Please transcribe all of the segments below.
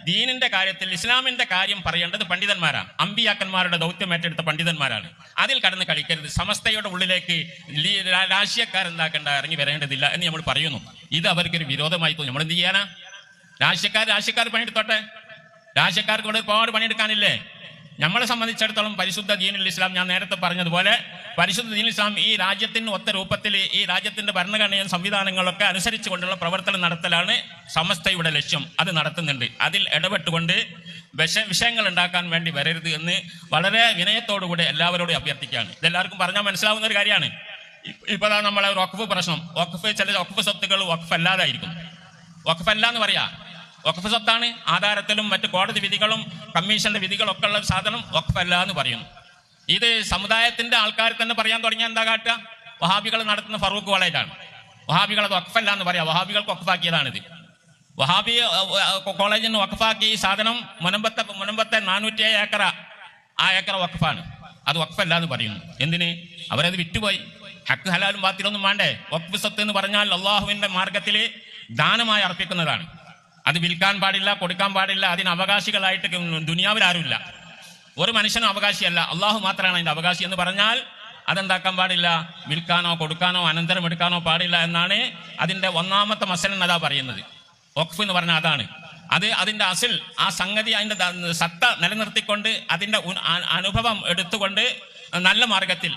ദീനിന്റെ കാര്യത്തിൽ ഇസ്ലാമിന്റെ കാര്യം പറയേണ്ടത് പണ്ഡിതന്മാരാണ്. അമ്പിയാക്കന്മാരുടെ ദൗത്യം ഏറ്റെടുത്ത പണ്ഡിതന്മാരാണ്. അതിൽ കടന്ന് കളിക്കരുത്. സമസ്തയുടെ ഉള്ളിലേക്ക് രാഷ്ട്രീയക്കാരെന്താക്കേണ്ട ഇറങ്ങി വരേണ്ടതില്ല എന്ന് നമ്മൾ പറയുന്നു. ഇത് അവർക്കൊരു വിരോധമായി തോന്നി. നമ്മൾ എന്ത് ചെയ്യാനാ? രാഷ്ട്രീയക്കാർ പണിയെടുത്തോട്ടെ. രാഷ്ട്രീയക്കാർക്ക് ഇവിടെ ഒരുപാട് പണിയെടുക്കാനില്ലേ? നമ്മളെ സംബന്ധിച്ചിടത്തോളം പരിശുദ്ധ ദീനുൽ ഇസ്ലാം, ഞാൻ നേരത്തെ പറഞ്ഞതുപോലെ പരിശുദ്ധ ദീനുൽ ഇസ്ലാം ഈ രാജ്യത്തിന് ഒത്ത രൂപത്തിൽ ഈ രാജ്യത്തിന്റെ ഭരണഘടനയും സംവിധാനങ്ങളൊക്കെ അനുസരിച്ച് കൊണ്ടുള്ള പ്രവർത്തനം നടത്തലാണ് സമസ്തയുടെ ലക്ഷ്യം. അത് നടത്തുന്നുണ്ട്. അതിൽ ഇടപെട്ടുകൊണ്ട് വിഷയങ്ങൾ ഉണ്ടാക്കാൻ വേണ്ടി വരരുത് എന്ന് വളരെ വിനയത്തോടുകൂടി എല്ലാവരോടും അഭ്യർത്ഥിക്കുകയാണ്. ഇതെല്ലാവർക്കും പറഞ്ഞാൽ മനസ്സിലാവുന്ന ഒരു കാര്യമാണ്. ഇപ്പോൾ നമ്മളെ വഖഫ് പ്രശ്നം, ചില വഖഫ് സ്വത്തുക്കൾ വഖഫ് അല്ലാതായിരിക്കും. വഖഫ് അല്ല എന്ന് പറയാ, വഖഫ് സ്വത്താണ്. ആധാരത്തിലും മറ്റ് കോടതി വിധികളും കമ്മീഷന്റെ വിധികളൊക്കെ ഉള്ള സാധനം വഖഫ് അല്ല എന്ന് പറയുന്നു. ഇത് സമുദായത്തിന്റെ ആൾക്കാർ തന്നെ പറയാൻ തുടങ്ങിയാൽ എന്താ കാട്ടുക? വഹാബികൾ നടത്തുന്ന ഫറൂഖ് കോളേജാണ്. വഹാബികൾ അത് വഖഫല്ല എന്ന് പറയാം. വഹാബികൾക്ക് വഖഫാക്കിയതാണിത്. വഹാബി കോളേജിന് വഖഫാക്കിയ ഈ സാധനം മുനമ്പത്തെ 407 ഏക്കർ, ആ ഏക്കർ വഖഫാണ്. അത് വഖഫല്ല എന്ന് പറയുന്നു. എന്തിന്? അവരത് വിറ്റുപോയി. ഹക്ക് ഹലാലും ബാത്തിലൊന്നും വേണ്ടേ? വഖഫ് സ്വത്ത് എന്ന് പറഞ്ഞാൽ അള്ളാഹുവിന്റെ മാർഗത്തിൽ ദാനമായി അർപ്പിക്കുന്നതാണ്. അത് വിൽക്കാൻ പാടില്ല, കൊടുക്കാൻ പാടില്ല. അതിന് അവകാശികളായിട്ട് ദുനിയാവിൽ ആരുമില്ല. ഒരു മനുഷ്യനും അവകാശിയല്ല, അള്ളാഹു മാത്രമാണ് അതിന്റെ അവകാശി എന്ന് പറഞ്ഞാൽ അതെന്താക്കാൻ പാടില്ല? വിൽക്കാനോ കൊടുക്കാനോ അനന്തരം എടുക്കാനോ പാടില്ല എന്നാണ് അതിന്റെ ഒന്നാമത്തെ മസലൻ അതാ പറയുന്നത്. വഖഫ് എന്ന് പറഞ്ഞാൽ അതാണ്. അതിന്റെ അസിൽ, ആ സംഗതി, അതിന്റെ സത്ത നിലനിർത്തിക്കൊണ്ട് അതിന്റെ അനുഭവം എടുത്തുകൊണ്ട് നല്ല മാർഗത്തിൽ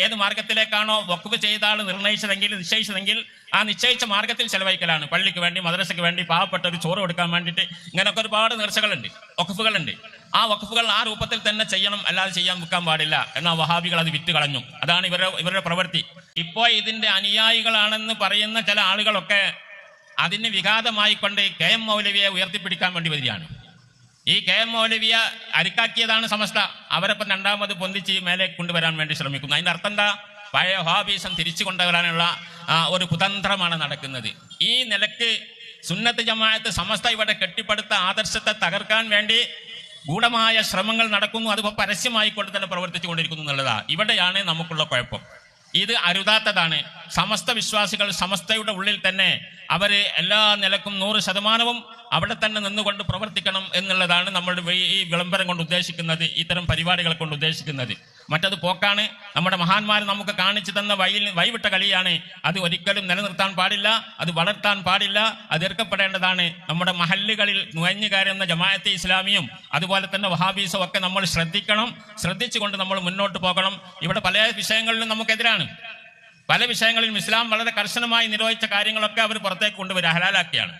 ഏത് മാർഗത്തിലേക്കാണോ വഖഫ് ചെയ്ത ആൾ നിശ്ചയിച്ചതെങ്കിൽ ആ നിശ്ചയിച്ച മാർഗത്തിൽ ചെലവഴിക്കലാണ്. പള്ളിക്ക് വേണ്ടി, മദ്രസയ്ക്ക് വേണ്ടി, പാവപ്പെട്ട ഒരു ചോറ് കൊടുക്കാൻ വേണ്ടിയിട്ട്, ഇങ്ങനെയൊക്കെ ഒരുപാട് നേർച്ചകളുണ്ട്, വഖഫുകളുണ്ട്. ആ വഖഫുകൾ ആ രൂപത്തിൽ തന്നെ ചെയ്യണം, അല്ലാതെ ചെയ്യാൻ വിൽക്കാൻ പാടില്ല. എന്നാൽ വഹാബികൾ അത് വിറ്റ് കളഞ്ഞു. അതാണ് ഇവരുടെ പ്രവൃത്തി. ഇപ്പോൾ ഇതിന്റെ അനുയായികളാണെന്ന് പറയുന്ന ചില ആളുകളൊക്കെ അതിന് വിഘാതമായിക്കൊണ്ട് KM മൗലവിയെ ഉയർത്തിപ്പിടിക്കാൻ വേണ്ടി വരികയാണ്. ഈ KM മൗലവിയെ അരിക്കാക്കിയതാണ് സമസ്ത. അവരപ്പം രണ്ടാമത് പൊന്തിച്ച് മേലെ കൊണ്ടുവരാൻ വേണ്ടി ശ്രമിക്കുന്നു. അതിന്റെ അർത്ഥം എന്താ? പഴയ വഹാബിസം തിരിച്ചു കൊണ്ടുവരാനുള്ള ഒരു കുതന്ത്രമാണ് നടക്കുന്നത്. ഈ നിലക്ക് സുന്നത്ത് ജമാഅത്ത് സമസ്ത ഇവിടെ കെട്ടിപ്പടുത്ത ആദർശത്തെ തകർക്കാൻ വേണ്ടി ഗൂഢമായ ശ്രമങ്ങൾ നടക്കുന്നു. അതിപ്പോൾ പരസ്യമായിക്കൊണ്ട് തന്നെ പ്രവർത്തിച്ചു കൊണ്ടിരിക്കുന്നു എന്നുള്ളതാ. ഇവിടെയാണ് നമുക്കുള്ള കുഴപ്പം. ഇത് അരുതാത്തതാണ്. സമസ്ത വിശ്വാസികൾ സമസ്തയുടെ ഉള്ളിൽ തന്നെ അവര് എല്ലാ നിലക്കും 100% അവിടെ തന്നെ നിന്നുകൊണ്ട് പ്രവർത്തിക്കണം എന്നുള്ളതാണ് നമ്മളുടെ ഈ വിളംബരം കൊണ്ട് ഉദ്ദേശിക്കുന്നത്, ഇത്തരം പരിപാടികളെ കൊണ്ട് ഉദ്ദേശിക്കുന്നത്. മറ്റത് പോക്കാണ്. നമ്മുടെ മഹാന്മാർ നമുക്ക് കാണിച്ചു തന്ന വഴിവിട്ട കളിയാണ്. അത് ഒരിക്കലും നിലനിർത്താൻ പാടില്ല, അത് വളർത്താൻ പാടില്ല, അത് എതിർക്കപ്പെടേണ്ടതാണ്. നമ്മുടെ മഹല്ലുകളിൽ നുഴഞ്ഞു കയറുന്ന ജമാഅത്തെ ഇസ്ലാമിയും അതുപോലെ തന്നെ വഹാബീസും ഒക്കെ നമ്മൾ ശ്രദ്ധിച്ചുകൊണ്ട് നമ്മൾ മുന്നോട്ട് പോകണം. ഇവിടെ പല വിഷയങ്ങളിലും നമുക്കെതിരാണ്. പല വിഷയങ്ങളിലും ഇസ്ലാം വളരെ കർശനമായി നിരോധിച്ച കാര്യങ്ങളൊക്കെ അവർ പുറത്തേക്ക് കൊണ്ടുവരിക, ഹലാലാക്കിയാണ്.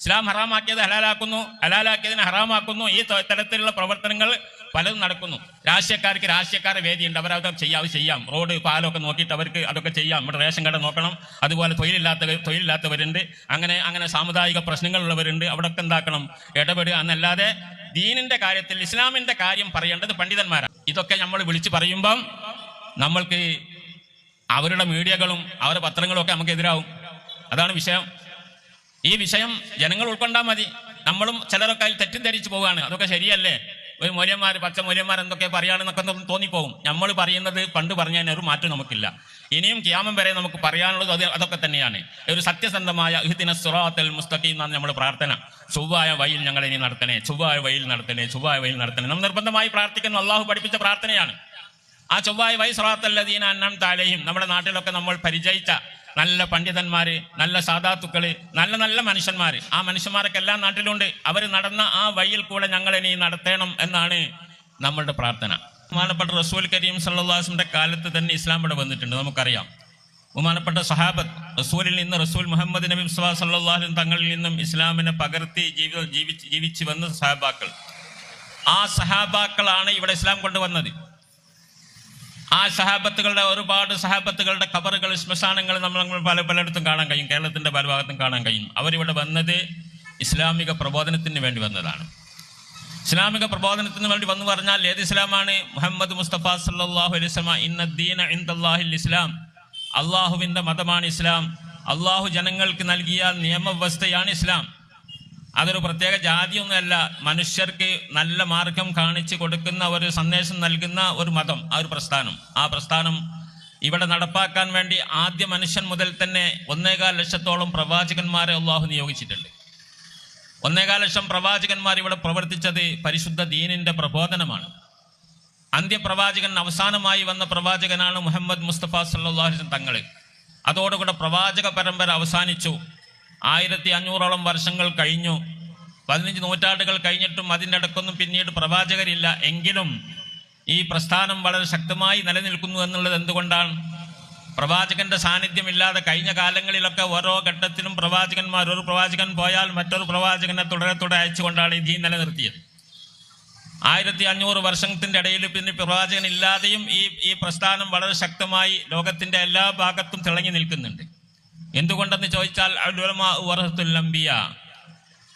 ഇസ്ലാം ഹറാമാക്കിയത് ഹലാലാക്കുന്നു, ഹലാലാക്കിയതിനെ ഹറാമാക്കുന്നു. ഈ തരത്തിലുള്ള പ്രവർത്തനങ്ങൾ പലതും നടക്കുന്നു. രാഷ്ട്രീയക്കാരെ വേദിയുണ്ട്, അവരത് ചെയ്യാം. റോഡ് പാലമൊക്കെ നോക്കിയിട്ട് അവർക്ക് അതൊക്കെ ചെയ്യാം. നമ്മുടെ റേഷൻ കട നോക്കണം. അതുപോലെ തൊഴിലില്ലാത്തവരുണ്ട്. അങ്ങനെ സാമുദായിക പ്രശ്നങ്ങളുള്ളവരുണ്ട്. അവിടെയൊക്കെ എന്താക്കണം? ഇടപെടുക എന്നല്ലാതെ ദീനിന്റെ കാര്യത്തിൽ ഇസ്ലാമിന്റെ കാര്യം പറയേണ്ടത് പണ്ഡിതന്മാരാണ്. ഇതൊക്കെ നമ്മൾ വിളിച്ചു പറയുമ്പം നമ്മൾക്ക് അവരുടെ മീഡിയകളും അവരുടെ പത്രങ്ങളും ഒക്കെ നമുക്ക് എതിരാവും. അതാണ് വിഷയം. ഈ വിഷയം ജനങ്ങൾ ഉൾക്കൊണ്ടാൽ മതി. നമ്മളും ചിലരൊക്കെ അതിൽ തെറ്റിദ്ധരിച്ചു പോവുകയാണ്. അതൊക്കെ ശരിയല്ലേ? ഒരു പച്ച മൂല്യന്മാർ എന്തൊക്കെ പറയുകയാണെന്നൊക്കെ തോന്നിപ്പോകും. നമ്മൾ പറയുന്നത് പണ്ട് പറഞ്ഞതിന് ഒരു മാറ്റം നമുക്കില്ല. ഇനിയും ഖിയാമം വരെ നമുക്ക് പറയാനുള്ളത് അതൊക്കെ തന്നെയാണ്. ഒരു സത്യസന്ധമായ ഇഹ്ദിനസ് സിറാത്തൽ മുസ്തഖീം എന്നാണ് നമ്മുടെ പ്രാർത്ഥന. ചൊവ്വായ വഴിയിൽ ഞങ്ങൾ ഇനി നടത്തണേ, ചൊവ്വായ വഴിയിൽ നടത്തണേ. നമ്മൾ നിർബന്ധമായി പ്രാർത്ഥിക്കുന്ന അള്ളാഹു പഠിപ്പിച്ച പ്രാർത്ഥനയാണ്. ആ ചൊവ്വായ വഴി സിറാത്തൽ ലദീന അൻഅംത അലൈഹിം. നമ്മുടെ നാട്ടിലൊക്കെ നമ്മൾ പരിചയിച്ച നല്ല പണ്ഡിതന്മാര്, നല്ല സാദാത്തുക്കള്, നല്ല മനുഷ്യന്മാര്, ആ മനുഷ്യന്മാരൊക്കെ എല്ലാ നാട്ടിലുണ്ട്. അവർ നടന്ന ആ വഴിയിൽ കൂടെ ഞങ്ങൾ ഇനി നടത്തണം എന്നാണ് നമ്മളുടെ പ്രാർത്ഥന. ബഹുമാനപ്പെട്ട റസൂൽ കരീം സല്ലല്ലാഹു അലൈഹി വസല്ലമയുടെ കാലത്ത് തന്നെ ഇസ്ലാം ഇവിടെ വന്നിട്ടുണ്ട്, നമുക്കറിയാം. ബഹുമാനപ്പെട്ട സഹാബത്ത് റസൂലിൽ നിന്ന്, റസൂൽ മുഹമ്മദ് നബി സല്ലല്ലാഹു അലൈഹി വസല്ലം തങ്ങളിൽ നിന്നും ഇസ്ലാമിനെ പകർത്തി ജീവിച്ചു വന്ന സഹാബാക്കൾ, ആ സഹാബാക്കളാണ് ഇവിടെ ഇസ്ലാം കൊണ്ടുവന്നത്. ആ ഒരുപാട് സഹാബത്തുകളുടെ ഖബറുകൾ, ശ്മശാനങ്ങൾ നമ്മൾ പലയിടത്തും കാണാൻ കഴിയും. കേരളത്തിന്റെ പല ഭാഗത്തും കാണാൻ കഴിയും. അവരിവിടെ വന്നത് ഇസ്ലാമിക പ്രബോധനത്തിന് വേണ്ടി വന്നതാണ്. ഇസ്ലാമിക പ്രബോധനത്തിന് വേണ്ടി വന്നു പറഞ്ഞാൽ ഏത് ഇസ്ലാമാണ്? മുഹമ്മദ് മുസ്തഫ സല്ലല്ലാഹു അലൈഹി വസല്ലം ഇന്നദ്ദീന ഇൻദല്ലാഹിൽ ഇസ്ലാം, അള്ളാഹുവിന്റെ മതമാണ് ഇസ്ലാം. അള്ളാഹു ജനങ്ങൾക്ക് നൽകിയ നിയമവ്യവസ്ഥയാണ് ഇസ്ലാം. അതൊരു പ്രത്യേക ജാതിയൊന്നുമല്ല. മനുഷ്യർക്ക് നല്ല മാർഗം കാണിച്ചു കൊടുക്കുന്ന ഒരു സന്ദേശം നൽകുന്ന ഒരു മതം, ആ പ്രസ്ഥാനം ഇവിടെ നടപ്പാക്കാൻ വേണ്ടി ആദ്യ മനുഷ്യൻ മുതൽ തന്നെ 1.25 ലക്ഷത്തോളം പ്രവാചകന്മാരെ അള്ളാഹു നിയോഗിച്ചിട്ടുണ്ട്. 1.25 ലക്ഷം പ്രവാചകന്മാർ ഇവിടെ പ്രവർത്തിച്ചത് പരിശുദ്ധ ദീനിന്റെ പ്രബോധനമാണ്. അന്ത്യപ്രവാചകൻ അവസാനമായി വന്ന പ്രവാചകനാണ് മുഹമ്മദ് മുസ്തഫ സല്ലല്ലാഹു അലൈഹി വസല്ലം തങ്ങൾ. അതോടുകൂടെ പ്രവാചക പരമ്പര അവസാനിച്ചു. 1500ഓളം വർഷങ്ങൾ കഴിഞ്ഞു. 15 നൂറ്റാണ്ടുകൾ കഴിഞ്ഞിട്ടും അതിൻ്റെ ഇടക്കൊന്നും പിന്നീട് പ്രവാചകരില്ല. എങ്കിലും ഈ പ്രസ്ഥാനം വളരെ ശക്തമായി നിലനിൽക്കുന്നു എന്നുള്ളത് എന്തുകൊണ്ടാണ്? പ്രവാചകന്റെ സാന്നിധ്യമില്ലാതെ കഴിഞ്ഞ കാലങ്ങളിലൊക്കെ ഓരോ ഘട്ടത്തിലും പ്രവാചകന്മാർ, ഒരു പ്രവാചകൻ പോയാൽ മറ്റൊരു പ്രവാചകനെ തുടരെ അയച്ചുകൊണ്ടാണ് ഈ ദീൻ നിലനിർത്തിയത്. 1500 വർഷത്തിന്റെ ഇടയിൽ പിന്നെ പ്രവാചകൻ ഇല്ലാതെയും ഈ പ്രസ്ഥാനം വളരെ ശക്തമായി ലോകത്തിന്റെ എല്ലാ ഭാഗത്തും തിളങ്ങി നിൽക്കുന്നുണ്ട്. എന്തുകൊണ്ടെന്ന് ചോദിച്ചാൽ ഉലമാ വറസത്തുൽ അംബിയ,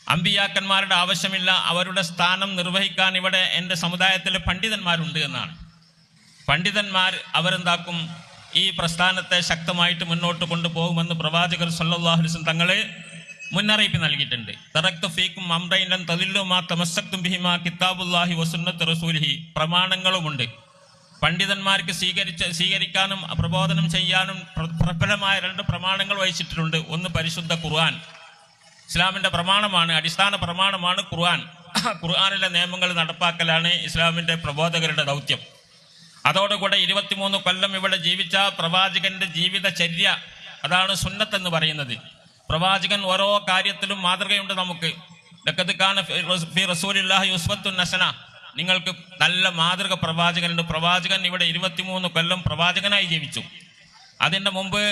അമ്പിയാക്കന്മാരുടെ ആവശ്യമില്ല, അവരുടെ സ്ഥാനം നിർവഹിക്കാൻ ഇവിടെ എൻ്റെ സമുദായത്തിൽ പണ്ഡിതന്മാരുണ്ട് എന്നാണ്. പണ്ഡിതന്മാർ അവരെന്താക്കും? ഈ പ്രസ്ഥാനത്തെ ശക്തമായിട്ട് മുന്നോട്ട് കൊണ്ടുപോകുമെന്ന് പ്രവാചകർ സല്ലല്ലാഹു അലൈഹി വസല്ലം തങ്ങൾ മുന്നറിയിപ്പ് നൽകിയിട്ടുണ്ട്. തറക്തു ഫീക്കും അംറൈൻ ലൻ തദില്ലു മാ തമസ്സക്തും ബിഹിമാ കിതാബുല്ലാഹി വസുന്നത്തു റസൂലിഹി. പ്രമാണങ്ങളുമുണ്ട്. പണ്ഡിതന്മാർക്ക് സ്വീകരിക്കാനും പ്രബോധനം ചെയ്യാനും പ്രബലമായ 2 പ്രമാണങ്ങൾ വഹിച്ചിട്ടുണ്ട്. ഒന്ന് പരിശുദ്ധ ഖുർആൻ, ഇസ്ലാമിന്റെ പ്രമാണമാണ്, അടിസ്ഥാന പ്രമാണമാണ് ഖുർആൻ. ഖുർആനിലെ നിയമങ്ങൾ നടപ്പാക്കലാണ് ഇസ്ലാമിന്റെ പ്രബോധകരുടെ ദൗത്യം. അതോടുകൂടെ 23 കൊല്ലം ഇവിടെ ജീവിച്ച പ്രവാചകന്റെ ജീവിതചര്യ, അതാണ് സുന്നത്ത് എന്ന് പറയുന്നത്. പ്രവാചകൻ ഓരോ കാര്യത്തിലും മാതൃകയുണ്ട് നമുക്ക്. ലഖദ് കാന ഫീ റസൂലില്ലാഹി ഉസ്വത്തുൻ ഹസന, നിങ്ങൾക്ക് നല്ല മാതൃക പ്രവാചകനുണ്ട്. പ്രവാചകൻ ഇവിടെ 23 കൊല്ലം പ്രവാചകനായി ജീവിച്ചു. അതിൻ്റെ മുമ്പ്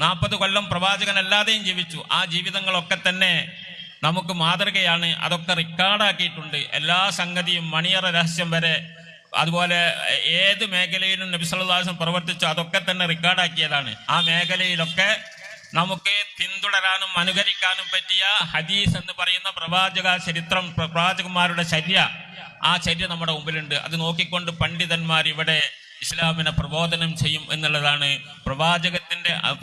40 കൊല്ലം പ്രവാചകനല്ലാതെയും ജീവിച്ചു. ആ ജീവിതങ്ങളൊക്കെ തന്നെ നമുക്ക് മാതൃകയാണ്. അതൊക്കെ റെക്കോർഡാക്കിയിട്ടുണ്ട്. എല്ലാ സംഗതിയും, മണിയറ രഹസ്യം വരെ, അതുപോലെ ഏത് മേഖലയിലും നബി സല്ലല്ലാഹു അലൈഹി വസല്ലം പ്രവർത്തിച്ചു അതൊക്കെ തന്നെ റെക്കോർഡാക്കിയതാണ്. ആ മേഖലയിലൊക്കെ നമുക്ക് പിന്തുടരാനും അനുകരിക്കാനും പറ്റിയ ഹദീസ് എന്ന് പറയുന്ന പ്രവാചക ചരിത്രം, പ്രവാചകന്മാരുടെ ചര്യ, ആ ചര്യ നമ്മുടെ മുമ്പിലുണ്ട്. അത് നോക്കിക്കൊണ്ട് പണ്ഡിതന്മാർ ഇവിടെ ഇസ്ലാമിനെ പ്രബോധനം ചെയ്യും എന്നുള്ളതാണ്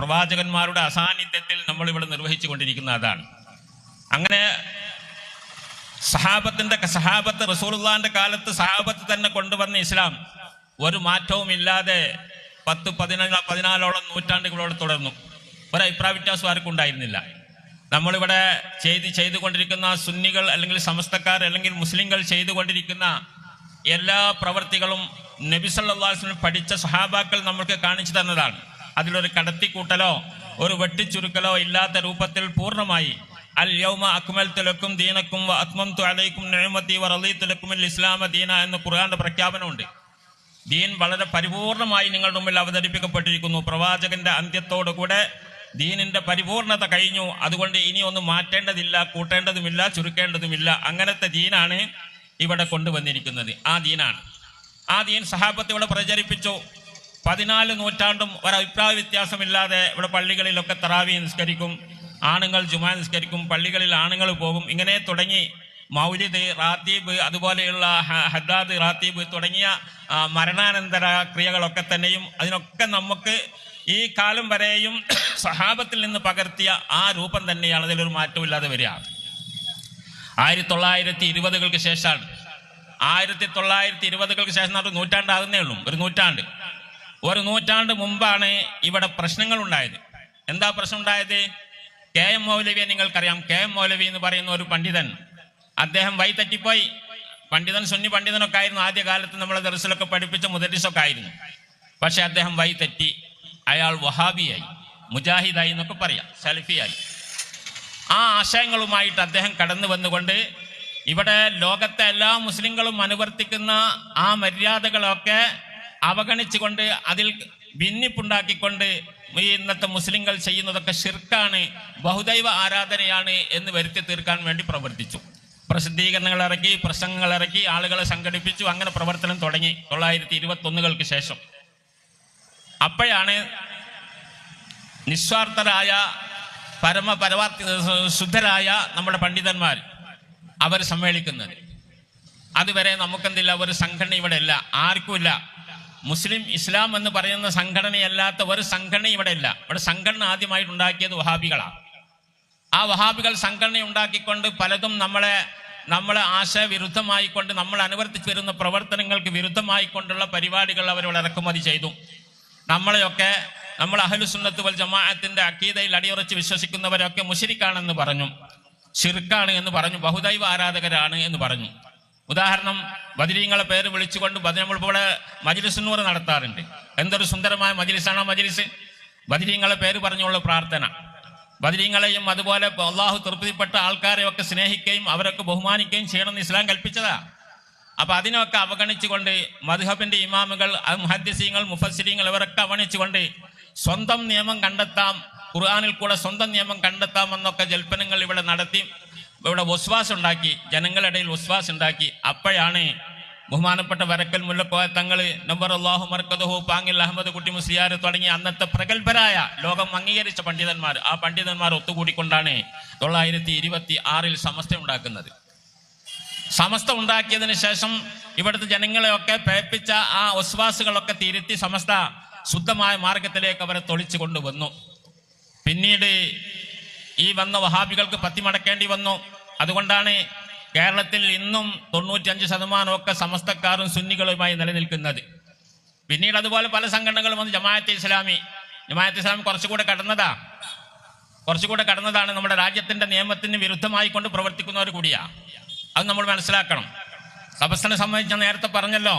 പ്രവാചകന്മാരുടെ അസാന്നിധ്യത്തിൽ നമ്മളിവിടെ നിർവഹിച്ചു കൊണ്ടിരിക്കുന്ന അതാണ്. അങ്ങനെ സഹാബത്ത് റസൂലുള്ളാഹിന്റെ കാലത്ത് സഹാബത്ത് തന്നെ കൊണ്ടുവന്ന ഇസ്ലാം ഒരു മാറ്റവും ഇല്ലാതെ 10-14 നൂറ്റാണ്ടുകളോട് തുടർന്നു. ഒരഭിപ്രായ വ്യത്യാസം ആർക്കും ഉണ്ടായിരുന്നില്ല. നമ്മളിവിടെ ചെയ്തുകൊണ്ടിരിക്കുന്ന സുന്നികൾ അല്ലെങ്കിൽ സമസ്തക്കാർ അല്ലെങ്കിൽ മുസ്ലിങ്ങൾ ചെയ്തുകൊണ്ടിരിക്കുന്ന എല്ലാ പ്രവർത്തികളും നബി സല്ലല്ലാഹു അലൈഹി വസല്ലം പഠിച്ച സഹാബാക്കൾ നമ്മൾക്ക് കാണിച്ചു തന്നതാണ്. അതിലൊരു കടത്തിക്കൂട്ടലോ ഒരു വെട്ടിച്ചുരുക്കലോ ഇല്ലാത്ത രൂപത്തിൽ പൂർണ്ണമായി അൽ യൗമ അക്മൽതു ലക്കും ദീനക്കും വ അത്മംതു അലൈക്കും നിഅമതി വ റളീതു ലക്കുമുൽ ഇസ്ലാമ ദീന എന്ന് ഖുർആന്റെ പ്രഖ്യാപനമുണ്ട്. ദീൻ വളരെ പരിപൂർണമായി നിങ്ങളുടെ മുമ്പിൽ അവതരിപ്പിക്കപ്പെട്ടിരിക്കുന്നു. പ്രവാചകന്റെ അന്ത്യത്തോടുകൂടെ ദീനിന്റെ പരിപൂർണത കഴിഞ്ഞു. അതുകൊണ്ട് ഇനി ഒന്നും മാറ്റേണ്ടതില്ല, കൂട്ടേണ്ടതുമില്ല, ചുരുക്കേണ്ടതുമില്ല. അങ്ങനത്തെ ദീനാണ് ഇവിടെ കൊണ്ടുവന്നിരിക്കുന്നത്. ആ ദീൻ സഹാബത്ത് ഇവിടെ പ്രചരിപ്പിച്ചു. 14 നൂറ്റാണ്ടും ഒരഭിപ്രായ വ്യത്യാസമില്ലാതെ ഇവിടെ പള്ളികളിലൊക്കെ തറാവി നിസ്കരിക്കും, ആണുങ്ങൾ ജുമാ നിസ്കരിക്കും, പള്ളികളിൽ ആണുങ്ങൾ പോകും. ഇങ്ങനെ തുടങ്ങി മൗലിദ്, റാത്തീബ്, അതുപോലെയുള്ള ഹദ്ദാദ്, റാത്തീബ് തുടങ്ങിയ മരണാനന്തര ക്രിയകളൊക്കെ തന്നെയും അതിനൊക്കെ നമുക്ക് ഈ കാലം വരെയും സഹാബത്തിൽ നിന്ന് പകർത്തിയ ആ രൂപം തന്നെയാണ്. അതിലൊരു മാറ്റമില്ലാതെ വരിക. 1920-കൾക്ക് ശേഷമാണ്. 1920-കൾക്ക് ശേഷം നൂറ്റാണ്ടാകുന്നേ ഉള്ളൂ. ഒരു നൂറ്റാണ്ട് മുമ്പാണ് ഇവിടെ പ്രശ്നങ്ങൾ ഉണ്ടായത്. എന്താ പ്രശ്നം ഉണ്ടായത്? KM മൗലവിയെ നിങ്ങൾക്കറിയാം. KM മൗലവി എന്ന് പറയുന്ന ഒരു പണ്ഡിതൻ, അദ്ദേഹം വഴിതെറ്റിപ്പോയി. പണ്ഡിതൻ, സുന്നി പണ്ഡിതനൊക്കെ ആയിരുന്നു. ആദ്യകാലത്ത് നമ്മളെ ദർസിലൊക്കെ പഠിപ്പിച്ച മുദരിസൊക്കെ ആയിരുന്നു. പക്ഷെ അദ്ദേഹം വഴിതെറ്റി. അയാൾ വഹാബിയായി, മുജാഹിദായി എന്നൊക്കെ പറയാം, സലഫിയായി. ആ ആശയങ്ങളുമായിട്ട് അദ്ദേഹം കടന്നു വന്നുകൊണ്ട് ഇവിടെ ലോകത്തെ എല്ലാ മുസ്ലിങ്ങളും അനുവർത്തിക്കുന്ന ആ മര്യാദകളൊക്കെ അവഗണിച്ചുകൊണ്ട് അതിൽ ഭിന്നിപ്പുണ്ടാക്കിക്കൊണ്ട് ഈ ഇന്നത്തെ മുസ്ലിങ്ങൾ ചെയ്യുന്നതൊക്കെ ശിർക്കാണ്, ബഹുദൈവ ആരാധനയാണ് എന്ന് വരുത്തി തീർക്കാൻ വേണ്ടി പ്രവർത്തിച്ചു. പ്രസിദ്ധീകരണങ്ങൾ ഇറക്കി, പ്രസംഗങ്ങൾ ഇറക്കി, ആളുകളെ സംഘടിപ്പിച്ചു. അങ്ങനെ പ്രവർത്തനം തുടങ്ങി 1921-കൾക്ക് ശേഷം. അപ്പോഴാണ് നിസ്വാർത്ഥരായ ശുദ്ധരായ നമ്മുടെ പണ്ഡിതന്മാർ അവർ സമ്മേളിക്കുന്നത്. അതുവരെ നമുക്കെന്തില്ല, ഒരു സംഘടന ഇവിടെ ഇല്ല, ആർക്കുമില്ല. മുസ്ലിം ഇസ്ലാം എന്ന് പറയുന്ന സംഘടനയല്ലാത്ത ഒരു സംഘടന ഇവിടെ ഇല്ല. ഇവിടെ സംഘടന ആദ്യമായിട്ട് ഉണ്ടാക്കിയത് വഹാബികളാണ്. ആ വഹാബികൾ സംഘടന ഉണ്ടാക്കിക്കൊണ്ട് പലതും നമ്മളെ ആശയവിരുദ്ധമായിക്കൊണ്ട് നമ്മൾ അനുവർത്തിച്ചു വരുന്ന പ്രവർത്തനങ്ങൾക്ക് വിരുദ്ധമായിക്കൊണ്ടുള്ള പരിപാടികൾ അവരോട് ഇറക്കുമതി ചെയ്തു. നമ്മൾ അഹ്ലുസുന്നത്ത് വൽ ജമാഅത്തിന്റെ അഖീദയിൽ അടിയുറച്ച് വിശ്വസിക്കുന്നവരൊക്കെ മുശ്രിക്കാണെന്ന് പറഞ്ഞു. ശിർക്കാണ് എന്ന് പറഞ്ഞു, ബഹുദൈവ ആരാധകരാണ് എന്ന് പറഞ്ഞു. ഉദാഹരണം, ബദരീങ്ങളെ പേര് വിളിച്ചുകൊണ്ട് നമ്മളിവിടെ മജ്ലിസ് നൂർ നടത്താറുണ്ട്. എന്തൊരു സുന്ദരമായ മജ്ലിസാണ് മജ്ലിസ്. ബദരീങ്ങളെ പേര് പറഞ്ഞുള്ള പ്രാർത്ഥന. ബദരീങ്ങളെയും അതുപോലെ അള്ളാഹു തൃപ്തിപ്പെട്ട ആൾക്കാരെയൊക്കെ സ്നേഹിക്കുകയും അവരൊക്കെ ബഹുമാനിക്കുകയും ചെയ്യണമെന്ന് ഇസ്ലാം കൽപ്പിച്ചതാ. അപ്പൊ അതിനൊക്കെ അവഗണിച്ചുകൊണ്ട് മദ്ഹബിന്റെ ഇമാമുകൾ, മുഹദ്ദിസീങ്ങൾ, മുഫസ്സിരീങ്ങൾ ഇവരൊക്കെ അവഗണിച്ചുകൊണ്ട് സ്വന്തം നിയമം കണ്ടെത്താം, ഖുർആനിൽ കൂടെ സ്വന്തം നിയമം കണ്ടെത്താമെന്നൊക്കെ ജൽപ്പനങ്ങൾ ഇവിടെ നടത്തി, ഇവിടെ വസ്വാസ് ഉണ്ടാക്കി, ജനങ്ങളിടയിൽ വസ്വാസ് ഉണ്ടാക്കി. അപ്പോഴാണ് ബഹുമാനപ്പെട്ട വരക്കൽ മുല്ലക്കോയ തങ്ങൾ, നമ്പർ അല്ലാഹു മർക്കദഹു, പാങ്ങിൽ അഹമ്മദ് കുട്ടി മുസ്ലിയാർ തുടങ്ങിയ അന്നത്തെ പ്രഗത്ഭരായ ലോകം അംഗീകരിച്ച പണ്ഡിതന്മാർ, ആ പണ്ഡിതന്മാർ ഒത്തുകൂടിക്കൊണ്ടാണ് 926 സമസ്ത ഉണ്ടാക്കുന്നത്. സമസ്ത ഉണ്ടാക്കിയതിന് ശേഷം ഇവിടുത്തെ ജനങ്ങളെയൊക്കെ പേപ്പിച്ച ആ വസ്വാസുകളൊക്കെ തിരുത്തി സമസ്ത ശുദ്ധമായ മാർഗത്തിലേക്ക് അവരെ തൊളിച്ചു കൊണ്ടുവന്നു. പിന്നീട് ഈ വന്ന വഹാബികൾക്ക് പത്തിമടക്കേണ്ടി വന്നു. അതുകൊണ്ടാണ് കേരളത്തിൽ ഇന്നും 95% സമസ്തക്കാരും സുന്നികളുമായി നിലനിൽക്കുന്നത്. പിന്നീട് അതുപോലെ പല സംഘടനകളും വന്ന് ജമാഅത്തെ ഇസ്ലാമി കുറച്ചുകൂടെ കടന്നതാണ്. നമ്മുടെ രാജ്യത്തിന്റെ നിയമത്തിന് വിരുദ്ധമായി കൊണ്ട് പ്രവർത്തിക്കുന്നവർ കൂടിയാ. അത് നമ്മൾ മനസ്സിലാക്കണം. സമസ്തനെ സംബന്ധിച്ച് നേരത്തെ പറഞ്ഞല്ലോ,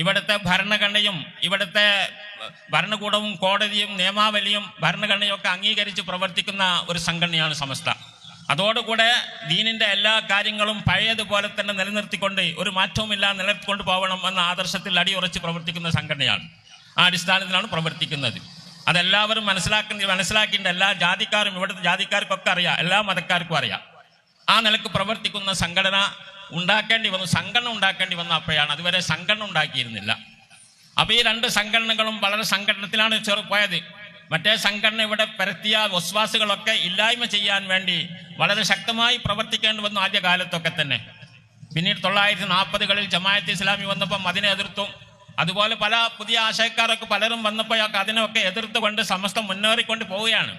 ഇവിടുത്തെ ഭരണഘടനയും ഇവിടുത്തെ ഭരണകൂടവും കോടതിയും നിയമാവലിയും ഭരണഘടനയും ഒക്കെ അംഗീകരിച്ച് പ്രവർത്തിക്കുന്ന ഒരു സംഘടനയാണ് സമസ്ത. അതോടുകൂടെ ദീനിന്റെ എല്ലാ കാര്യങ്ങളും പഴയതുപോലെ തന്നെ നിലനിർത്തിക്കൊണ്ട് ഒരു മാറ്റവുമില്ലാതെ നിലനിർത്തിക്കൊണ്ട് പോകണം എന്ന ആദർശത്തിൽ അടിയുറച്ച് പ്രവർത്തിക്കുന്ന സംഘടനയാണ്. ആ അടിസ്ഥാനത്തിലാണ് പ്രവർത്തിക്കുന്നത്. അതെല്ലാവരും മനസ്സിലാക്കേണ്ട എല്ലാ ജാതിക്കാരും, ഇവിടുത്തെ ജാതിക്കാർക്കൊക്കെ അറിയാം, എല്ലാ മതക്കാർക്കും അറിയാം. ആ നിലക്ക് പ്രവർത്തിക്കുന്ന സംഘടന ഉണ്ടാക്കേണ്ടി വന്നു. അപ്പോഴാണ്, അതുവരെ സംഘടന ഉണ്ടാക്കിയിരുന്നില്ല. അപ്പൊ ഈ രണ്ട് സംഘടനകളും വളരെ സംഘടനത്തിലാണ് പോയത്. മറ്റേ സംഘടന ഇവിടെ പരത്തിയ വസ്വാസുകളൊക്കെ ഇല്ലായ്മ ചെയ്യാൻ വേണ്ടി വളരെ ശക്തമായി പ്രവർത്തിക്കേണ്ടി വന്നു ആദ്യകാലത്തൊക്കെ തന്നെ. പിന്നീട് 1940-കളിൽ ജമാഅത്തെ ഇസ്ലാമി വന്നപ്പം അതിനെ എതിർത്തു. അതുപോലെ പല പുതിയ ആശയക്കാരൊക്കെ പലരും വന്നപ്പോഴൊക്കെ അതിനൊക്കെ എതിർത്തുകൊണ്ട് സമസ്ത മുന്നേറിക്കൊണ്ട് പോവുകയാണ്.